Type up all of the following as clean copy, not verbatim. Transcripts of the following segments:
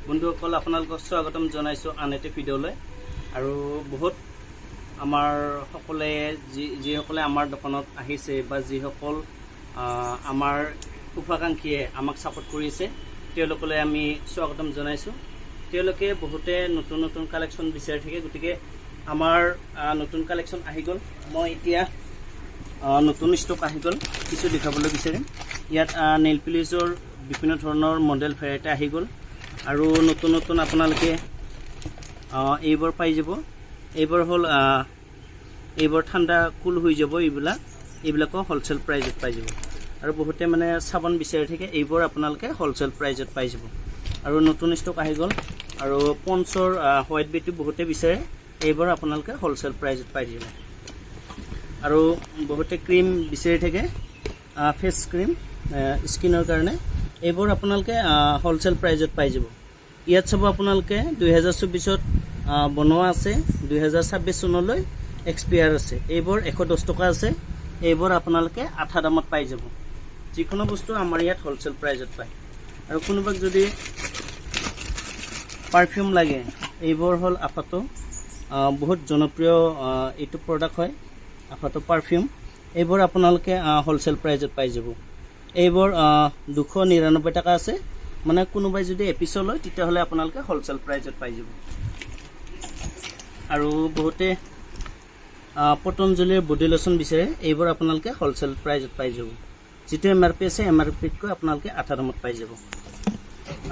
বন্ধুসকল আপোনালোকক স্বাগতম জনাইছোঁ আন এটা ভিডিঅ'লৈ। আৰু বহুত আমাৰ সকলে যিসকলে আমাৰ দোকানত আহিছে বা যিসকল আমাৰ শুভাকাংক্ষীয়ে আমাক ছাপোৰ্ট কৰিছে তেওঁলোকলৈ আমি স্বাগতম জনাইছোঁ। তেওঁলোকে বহুতে নতুন নতুন কালেকশ্যন বিচাৰি থাকে, গতিকে আমাৰ নতুন কালেকশ্যন আহি গ'ল। মই এতিয়া নতুন ষ্টক আহি গ'ল, কিছু দেখাবলৈ বিচাৰিম। ইয়াত নেইল পলিচৰ বিভিন্ন ধৰণৰ মডেল ভেৰাইটি আহি গ'ল আৰু নতুন নতুন আপোনালোকে এইবোৰ পাই যাব। এইবোৰ হ'ল এইবোৰ ঠাণ্ডা কুল হৈ যাব, এইবিলাকো হ'লচেল প্ৰাইজত পাই যাব। আৰু বহুতে মানে চাবোন বিচাৰি থাকে, এইবোৰ আপোনালোকে হ'লচেল প্ৰাইজত পাই যাব। আৰু নতুন ষ্টক আহি গ'ল আৰু পঞ্চৰ হোৱাইট বিউটি বহুতে বিচাৰে, এইবোৰ আপোনালোকে হ'লচেল প্ৰাইজত পাই যাব। আৰু বহুতে ক্ৰীম বিচাৰি থাকে, ফেচ ক্ৰীম স্কিনৰ কাৰণে, এইবোৰ আপোনালোকে হ'লচেল প্ৰাইজত পাই যাব। ইয়াত চাব আপোনালোকে 2024ত বনোৱা আছে, 2026 চনলৈ এক্সপায়াৰ আছে। এইবোৰ 110 টকা আছে, এইবোৰ আপোনালোকে আধা দামত পাই যাব। যিকোনো বস্তু আমাৰ ইয়াত হ'লচেল প্ৰাইজত পায়। আৰু কোনোবাক যদি পাৰফিউম লাগে, এইবোৰ হ'ল আফাটো, বহুত জনপ্ৰিয় এইটো প্ৰডাক্ট হয়, আফাটো পাৰফিউম। এইবোৰ আপোনালোকে হ'লচেল প্ৰাইজত পাই যাব। এইবোৰ 299 টকা আছে, মানে কোনোবাই যদি এপিছ লয় তেতিয়াহ'লে আপোনালোকে হ'লচেল প্ৰাইজত পাই যাব। আৰু বহুতে পতঞ্জলিৰ বডি লোচন বিচাৰে, এইবোৰ আপোনালোকে হ'লচেল প্ৰাইজত পাই যাব। যিটো MRP আছে, MRPতকৈ আপোনালোকে আধা দামত পাই যাব।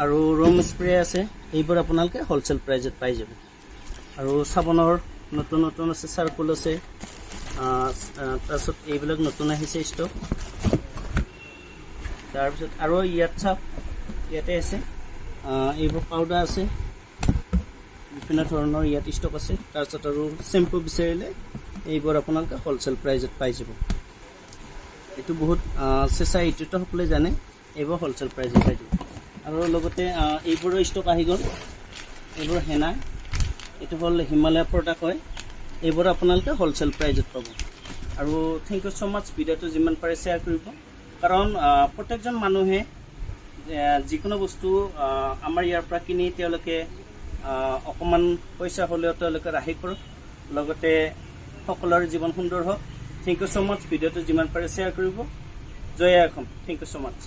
আৰু ৰুম স্প্ৰে আছে, এইবোৰ আপোনালোকে হ'লচেল প্ৰাইজত পাই যাব। আৰু চাবোনৰ নতুন নতুন আছে, চাৰ্কুল আছে, তাৰপিছত এইবিলাক নতুন আহিছে ষ্টক। তাৰপিছত আৰু ইয়াত চাওক, ইয়াতে আছে এইবোৰ পাউডাৰ আছে, বিভিন্ন ধৰণৰ ইয়াত ষ্টক আছে। তাৰপিছত আৰু শ্বেম্পু বিচাৰিলে এইবোৰ আপোনালোকে হ'লচেল প্ৰাইজত পাই যাব। এইটো বহুত চেঁচা, এইটোতো সকলোৱে জানে, এইবোৰ হ'লচেল প্ৰাইজত পাই যাব। আৰু লগতে এইবোৰৰ ষ্টক আহি গ'ল, এইবোৰ হেনা, এইটো হ'ল হিমালয়া প্ৰডাক্ট হয়, এইবোৰ আপোনালোকে হ'লচেল প্ৰাইজত পাব। আৰু থেংক ইউ ছ' মাছ, ভিডিঅ'টো যিমান পাৰে শ্বেয়াৰ কৰিব, কাৰণ প্ৰত্যেকজন মানুহে যিকোনো বস্তু আমাৰ ইয়াৰ পৰা কিনি তেওঁলোকে অকণমান পইচা হ'লেও তেওঁলোকে ৰাহি কৰক, লগতে সকলোৰে জীৱন সুন্দৰ হওক। থেংক ইউ ছ' মাছ, ভিডিঅ'টো যিমান পাৰে শ্বেয়াৰ কৰিব। জয় আই Assam, thank you so' much.